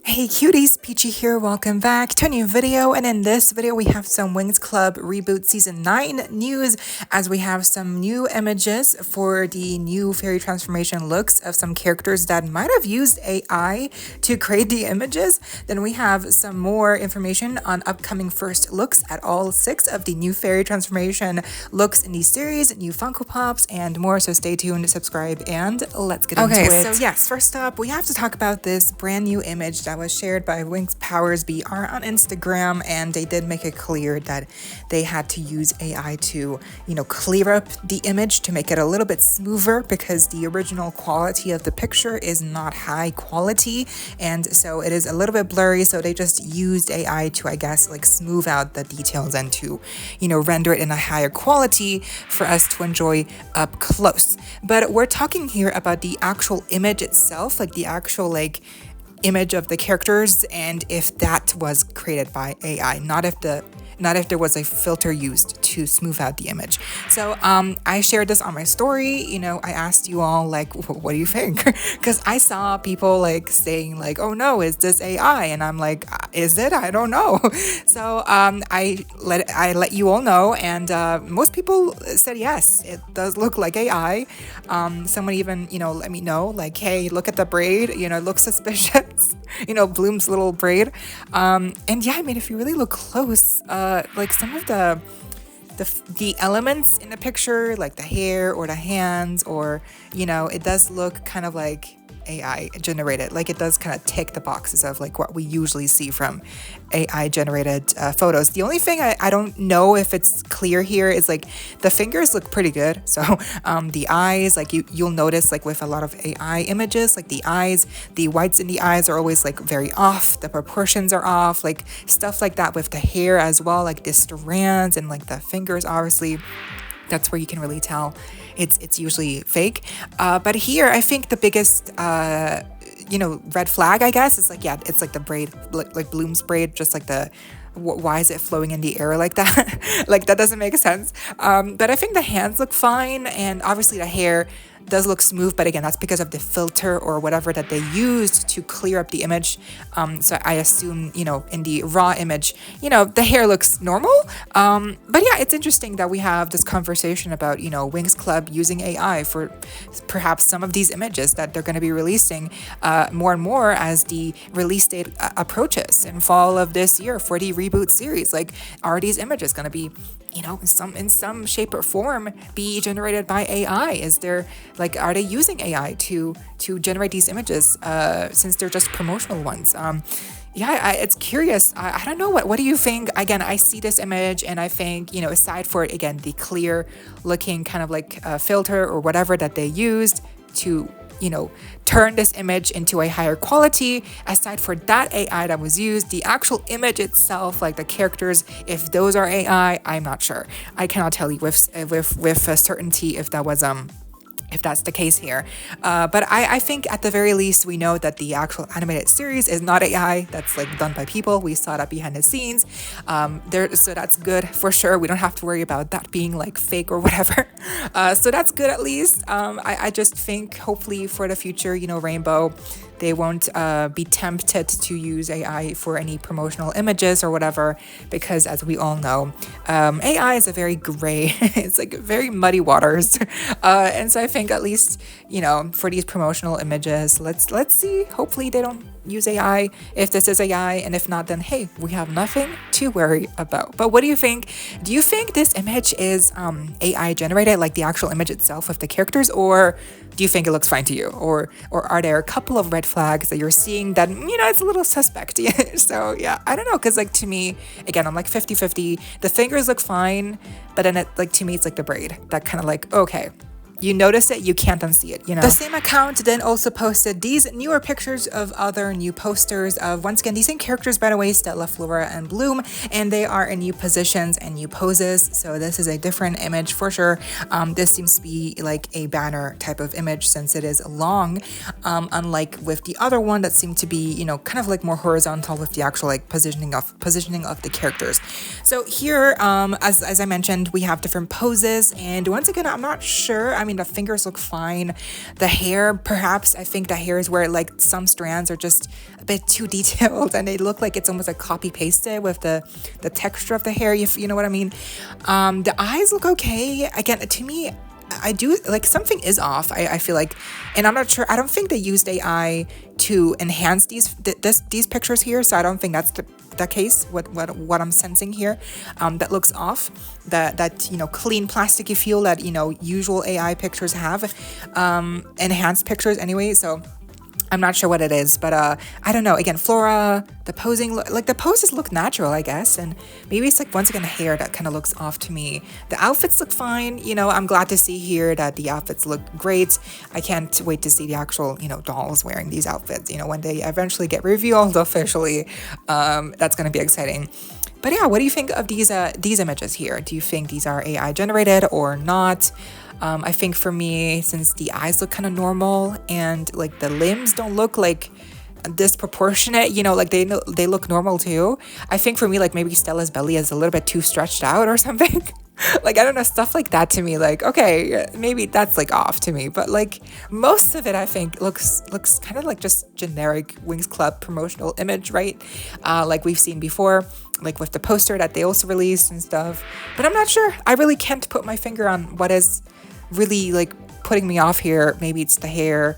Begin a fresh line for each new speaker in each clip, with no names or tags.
Hey cuties, PeachY here, welcome back to a new video, and in this video we have some Winx Club Reboot Season 9 news as we have some new images for the new fairy transformation looks of some characters that might have used AI to create the images. Then we have some more information on upcoming first looks at all 6 of the new fairy transformation looks in the series, new Funko Pops, and more, so stay tuned, subscribe, and let's get into it. Okay, so yes, first up, we have to talk about this brand new image that was shared by Winx Powers BR on Instagram, and they did make it clear that they had to use AI to, clear up the image to make it a little bit smoother because the original quality of the picture is not high quality, and so it is a little bit blurry, so they just used AI to, I guess, like smooth out the details and to, render it in a higher quality for us to enjoy up close. But we're talking here about the actual image itself, like the actual image of the characters, and if that was created by AI, not if there was a filter used to smooth out the image. So I shared this on my story. I asked you all what do you think? Because I saw people saying oh no, is this AI? And I'm like, is it? I don't know. So I let you all know, and most people said yes, it does look like AI. Someone even let me know hey, look at the braid, it looks suspicious. Bloom's little braid. And yeah, I mean, if you really look close, some of the elements in the picture, like the hair or the hands, or it does look kind of like AI generated. It does kind of tick the boxes of what we usually see from AI generated photos. The only thing I don't know if it's clear here is the fingers look pretty good. So the eyes, you'll notice with a lot of AI images, the eyes, the whites in the eyes are always very off, the proportions are off, stuff like that with the hair as well, the strands and the fingers, obviously that's where you can really tell it's usually fake. But here, I think the biggest, red flag, I guess, is it's the braid, like Bloom's braid, just why is it flowing in the air like that? That doesn't make sense. But I think the hands look fine, and obviously the hair does look smooth, but again, that's because of the filter or whatever that they used to clear up the image. So I assume, in the raw image, the hair looks normal. But yeah, it's interesting that we have this conversation about, Winx Club using AI for perhaps some of these images that they're going to be releasing more and more as the release date approaches in fall of this year for the reboot series. Are these images going to be, in some shape or form be generated by AI? Is there are they using AI to generate these images since they're just promotional ones? Yeah, it's curious. I don't know. What do you think? Again, I see this image and I think, aside for, again, the clear looking kind of filter or whatever that they used to turn this image into a higher quality, aside for that AI that was used, the actual image itself, the characters, if those are AI, I'm not sure. I cannot tell you with certainty if that was if that's the case here. But I think at the very least, we know that the actual animated series is not AI. That's done by people. We saw that behind the scenes. So that's good for sure. We don't have to worry about that being fake or whatever. So that's good at least. I just think hopefully for the future, Rainbow, they won't be tempted to use AI for any promotional images or whatever, because as we all know, AI is a very gray, it's very muddy waters. And so I think at least, for these promotional images, let's see, hopefully they don't use AI if this is AI, and if not, then hey, we have nothing to worry about. But what do you think? Do you think this image is AI generated, the actual image itself of the characters, or do you think it looks fine to you, or are there a couple of red flags that you're seeing that it's a little suspect? So yeah, I don't know, because to me, again, I'm 50-50. The fingers look fine, but then to me it's the braid that kind of okay, you notice it, you can't unsee it, The same account then also posted these newer pictures of other new posters of, once again, these same characters, by the way, Stella, Flora, and Bloom, and they are in new positions and new poses, so this is a different image for sure. This seems to be a banner type of image since it is long, unlike with the other one that seemed to be, kind of more horizontal with the actual positioning of the characters. So here, as I mentioned, we have different poses, and once again, I'm not sure. mean, the fingers look fine. The hair, perhaps, I think the hair is where like some strands are just a bit too detailed and they look like it's almost like copy pasted with the texture of the hair, if you know what I mean. The eyes look okay. Again, to me, I do like something is off. I feel like, and I'm not sure. I don't think they used AI to enhance these pictures here, so I don't think that's the case. What I'm sensing here, that looks off. That clean plasticky feel that usual AI pictures have, enhanced pictures anyway. So I'm not sure what it is, but I don't know. Again, Flora, the posing, like the poses look natural, I guess, and maybe it's like once again hair that kind of looks off to me. The outfits look fine. I'm glad to see here that the outfits look great. I can't wait to see the actual dolls wearing these outfits. When they eventually get revealed officially, that's gonna be exciting. But yeah, what do you think of these images here? Do you think these are AI generated or not? I think for me, since the eyes look kind of normal and like the limbs don't look like disproportionate, like they look normal too. I think for me, like maybe Stella's belly is a little bit too stretched out or something. Like, I don't know, stuff like that to me, like, okay, maybe that's like off to me, but like most of it I think looks kind of like just generic Winx Club promotional image, right? Like we've seen before, like with the poster that they also released and stuff. But I'm not sure. I really can't put my finger on what is really like putting me off here. Maybe it's the hair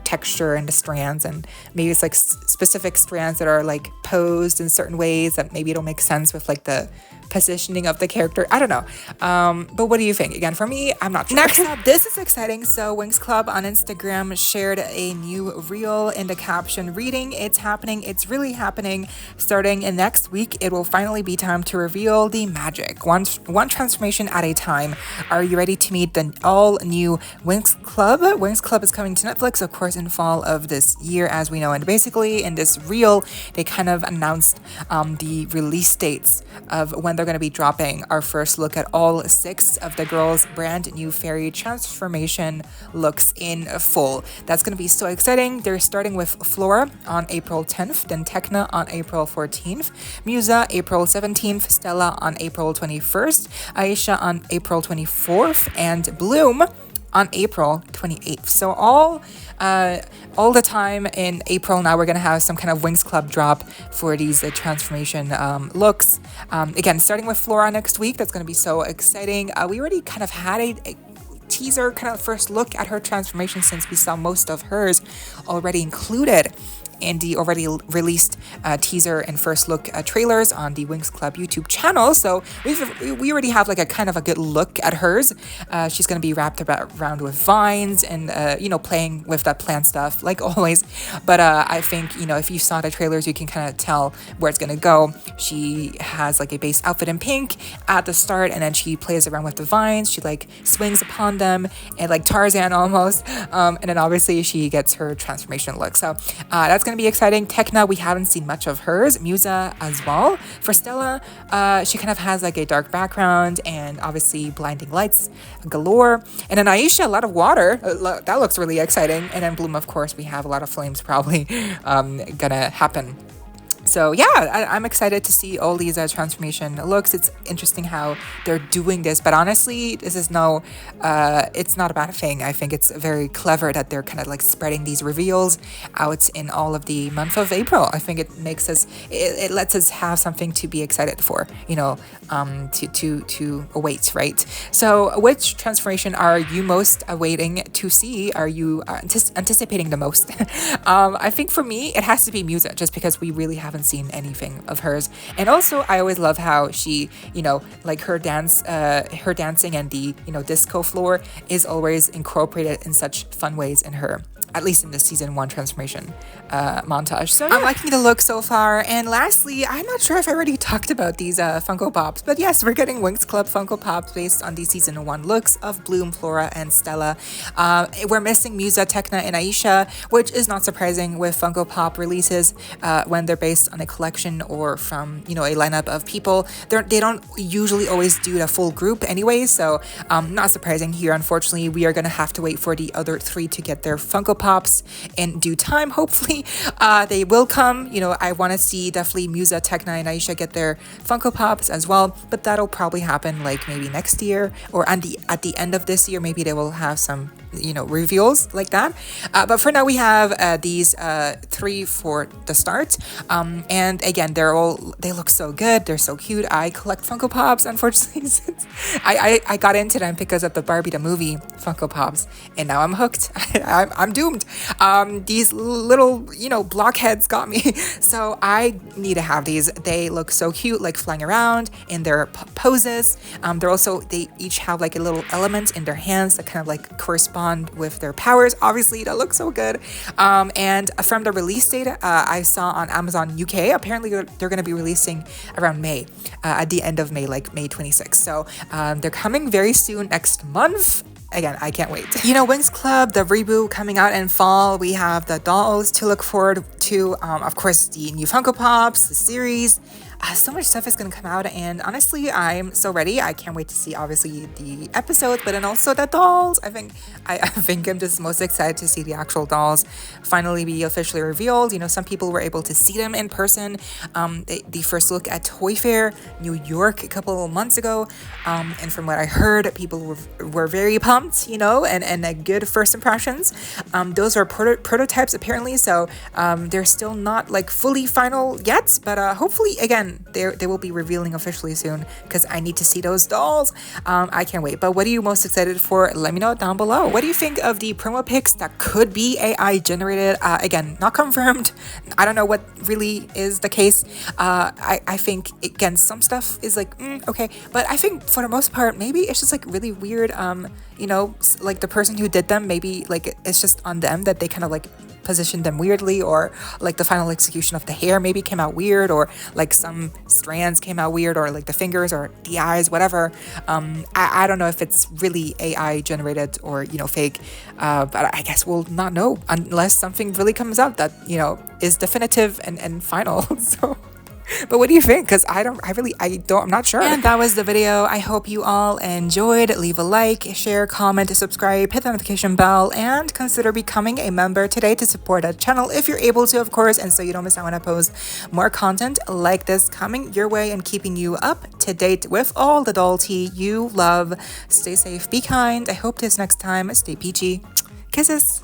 texture and the strands, and maybe it's like specific strands that are like posed in certain ways that maybe it'll make sense with like the positioning of the character. I don't know. But what do you think? Again, for me, I'm not sure. Next up, this is exciting. So Winx Club on Instagram shared a new reel in the caption reading, "It's happening. It's really happening. Starting in next week, it will finally be time to reveal the magic. One transformation at a time. Are you ready to meet the all new Winx Club?" Winx Club is coming to Netflix, of course, in fall of this year, as we know. And basically in this reel, they kind of announced the release dates of when they're going to be dropping our first look at all 6 of the girls' brand new fairy transformation looks in full. That's going to be so exciting. They're starting with Flora on April 10th, then Tekna on April 14th, Musa April 17th, Stella on April 21st, Aisha on April 24th, and Bloom on April 28th. So all the time in April now we're gonna have some kind of Winx Club drop for these transformation looks. Again, starting with Flora next week. That's gonna be so exciting. We already kind of had a teaser kind of first look at her transformation, since we saw most of hers already included in the already released teaser and first look trailers on the Winx Club YouTube channel. So we already have like a kind of a good look at hers. She's gonna be wrapped around with vines and playing with that plant stuff like always. But I think if you saw the trailers, you can kind of tell where it's gonna go. She has like a base outfit in pink at the start, and then she plays around with the vines. She like swings upon them and like Tarzan almost. And then obviously she gets her transformation look. So that's gonna be exciting. Tekna, we haven't seen much of hers. Musa as well. For Stella, she kind of has like a dark background and obviously blinding lights galore. And then Aisha, a lot of water. That looks really exciting. And then Bloom, of course, we have a lot of flames probably gonna happen. So yeah, I'm excited to see all these transformation looks. It's interesting how they're doing this, but honestly, this is it's not a bad thing. I think it's very clever that they're kind of like spreading these reveals out in all of the month of April. I think it makes us, it lets us have something to be excited for, to await, right? So which transformation are you most awaiting to see? Are you anticipating the most? I think for me, it has to be Musa, just because we really haven't seen anything of hers. And also I always love how she, like her dancing and the, disco floor is always incorporated in such fun ways in her, at least in the season 1 transformation montage. So yeah. I'm liking the look so far. And lastly, I'm not sure if I already talked about these Funko Pops, but yes, we're getting Winx Club Funko Pops based on the season 1 looks of Bloom, Flora, and Stella. We're missing Musa, Tekna, and Aisha, which is not surprising with Funko Pop releases when they're based on a collection or from, a lineup of people. They don't usually always do the full group anyway, so not surprising here. Unfortunately, we are going to have to wait for the other 3 to get their Funko Pops in due time. Hopefully, they will come. You know, I want to see definitely Musa, Tekna, and Aisha get their Funko Pops as well, but that'll probably happen like maybe next year or at the end of this year. Maybe they will have some, you know, reveals like that. But for now, we have these 3 for the start. And again, they look so good. They're so cute. I collect Funko Pops, unfortunately, since I got into them because of the Barbie the movie Funko Pops, and now I'm hooked. I'm doomed. These little, you know, blockheads got me. So I need to have these. They look so cute, like flying around in their poses. They each have like a little element in their hands that kind of like correspond with their powers. Obviously, that looks so good. And from the release date, I saw on Amazon UK, apparently they're going to be releasing around May, at the end of May, like May 26th. So they're coming very soon next month. Again, I can't wait. You know, Winx Club, the reboot coming out in fall. We have the dolls to look forward to. Of course, the new Funko Pops, the series. So much stuff is going to come out, and honestly, I'm so ready. I can't wait to see, obviously, the episodes, but then also the dolls. I think I'm just most excited to see the actual dolls finally be officially revealed. You know, some people were able to see them in person. The first look at Toy Fair New York a couple of months ago, and from what I heard, people were very pumped, you know, and good first impressions. Those are prototypes apparently, so they're still not like fully final yet, but hopefully, again, they will be revealing officially soon, because I need to see those dolls. I can't wait. But what are you most excited for? Let me know down below. What do you think of the promo pics that could be AI generated? Again, not confirmed. I don't know what really is the case. I think, again, some stuff is like, okay. But I think for the most part, maybe it's just like really weird. You know, like the person who did them, maybe like it's just on them that they kind of like positioned them weirdly, or like the final execution of the hair maybe came out weird, or like some strands came out weird, or like the fingers or the eyes, whatever. I don't know if it's really AI generated or, you know, fake, but I guess we'll not know unless something really comes out that, you know, is definitive and final. So but what do you think? Because I'm not sure. And that was the video. I hope you all enjoyed. Leave a like, share, comment, subscribe, hit the notification bell, and consider becoming a member today to support the channel if you're able to, of course, and so you don't miss out when I post more content like this coming your way and keeping you up to date with all the doll tea you love. Stay safe, be kind. I hope this next time. Stay peachy. Kisses.